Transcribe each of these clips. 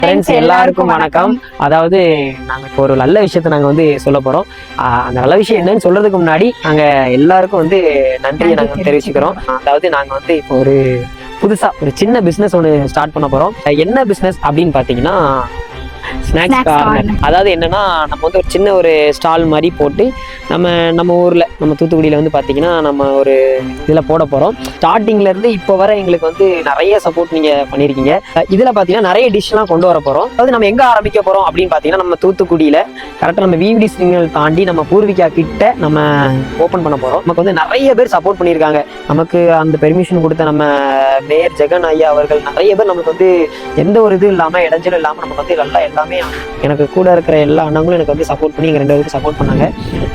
Friends எல்லாருக்கும் வணக்கம். அதாவது நாங்கள் இப்போ ஒரு நல்ல விஷயத்த நாங்கள் வந்து சொல்ல போகிறோம். அந்த நல்ல விஷயம் என்னன்னு சொல்றதுக்கு முன்னாடி நாங்கள் எல்லாருக்கும் வந்து நன்றியை நாங்கள் தெரிவிச்சுக்கிறோம். அதாவது நாங்கள் வந்து இப்போ ஒரு புதுசாக ஒரு சின்ன பிஸ்னஸ் ஒன்று ஸ்டார்ட் பண்ண போகிறோம். என்ன பிஸ்னஸ் அப்படின்னு பார்த்தீங்கன்னா ஸ்நாக்ஸ் கார்னர். அதாவது என்னன்னா நம்ம வந்து ஒரு சின்ன ஒரு ஸ்டால் மாதிரி போட்டு நம்ம ஊர்ல நம்ம தூத்துக்குடியில வந்து பாத்தீங்கன்னா நம்ம ஒரு இதுல போட போறோம். ஸ்டார்டிங்ல இருந்து இப்போ வர எங்களுக்கு வந்து நிறைய சப்போர்ட் நீங்க பண்ணிருக்கீங்க. இதுல பாத்தீங்கன்னா நிறைய டிஷ் எல்லாம் கொண்டு வர போறோம். அதாவது நம்ம எங்க ஆரம்பிக்க போறோம் அப்படின்னு பாத்தீங்கன்னா நம்ம தூத்துக்குடியில கரெக்டா நம்ம விவிடி சிக்னல் தாண்டி நம்ம பூர்விகா கிட்ட நம்ம ஓபன் பண்ண போறோம். நமக்கு வந்து நிறைய பேர் சப்போர்ட் பண்ணியிருக்காங்க. நமக்கு அந்த பெர்மிஷன் கொடுத்த நம்ம மேயர் ஜெகன் ஐயா அவர்கள் நிறைய பேர் நமக்கு வந்து எந்த ஒரு இது இல்லாம இடைஞ்சலும் இல்லாம நமக்கு வந்து நல்லா எல்லாமே எனக்கு கூட இருக்கிற எல்லா அண்ணங்களும் எனக்கு வந்து சப்போர்ட் பண்ணி எங்க 2 பேருக்கு சப்போர்ட் பண்ணாங்க.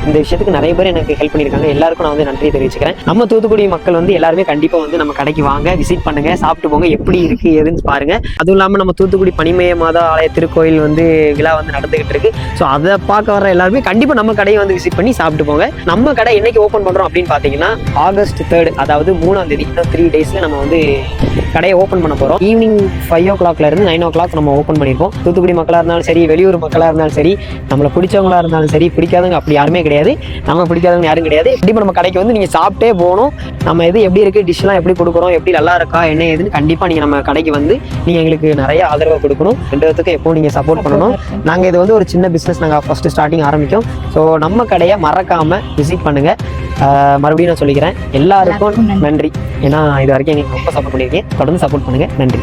இந்த விஷயத்துக்கு நிறைய பேர் எனக்கு ஹெல்ப் பண்ணியிருக்காங்க. எல்லாருக்கும் நான் வந்து நன்றி தெரிவிச்சுக்கிறேன். நம்ம தூத்துக்குடி மக்கள் வந்து எல்லாருமே கண்டிப்பா வந்து நம்ம கடைக்கு வாங்க, விசிட் பண்ணுங்க, சாப்பிட்டு போங்க, எப்படி இருக்கு எதுன்னு பாருங்க. அதுவும் இல்லாம நம்ம தூத்துக்குடி பனிமய மாதா ஆலய திருக்கோயில் வந்து விழா வந்து நடந்துகிட்டு இருக்கு. ஸோ அதை பார்க்க வர எல்லாருமே கண்டிப்பா நம்ம கடையை வந்து விசிட் பண்ணி சாப்பிட்டு போங்க. நம்ம கடை என்னைக்கு ஓப்பன் பண்றோம் அப்படின்னு பாத்தீங்கன்னா ஆகஸ்ட் 3, அதாவது 3ஆம் தேதி, இன்னும் 3 டேஸ்ல நம்ம வந்து கடையை ஓப்பன் பண்ண போறோம். ஈவினிங் 5 o'clock இருந்து 9 o'clock நம்ம ஓப்பன் பண்ணிருக்கோம். தூத்துக்குடி மக்களா இருந்தாலும் சரி, வெளியூர் மக்களா இருந்தாலும் சரி, நம்மளை பிடிச்சவங்களா இருந்தாலும் சரி, பிடிக்காதவங்க அப்படி யாருமே கிடையாது. நம்ம பிடிக்காதவங்க யாரும் கிடையாது. கண்டிப்பா நம்ம கடைக்கு வந்து நீங்க சாப்பிட்டே போகணும். நம்ம எது எப்படி இருக்கு, டிஷ் எல்லாம் எப்படி கொடுக்குறோம், எப்படி நல்லா இருக்கா, என்ன ஏதுன்னு கண்டிப்பா நீங்க நம்ம கடைக்கு வந்து நீங்க எங்களுக்கு நிறைய ஆதரவு கொடுக்கணும். 2 பேத்துக்கும் எப்போ நீங்க சப்போர்ட் பண்ணணும். நாங்க இது வந்து ஒரு சின்ன பிசினஸ் நாங்க ஃபர்ஸ்ட் ஸ்டார்டிங் ஆரம்பிக்கும். ஸோ நம்ம கடையை மறக்காம விசிட் பண்ணுங்க. மறுபடியும் நான் சொல்லிக்கிறேன், எல்லாருக்கும் நன்றி. ஏன்னா இது வரைக்கும் எங்களுக்கு ரொம்ப சப்போர்ட் பண்ணியிருக்கேன். தொடர்ந்து சப்போர்ட் பண்ணுங்க. நன்றி.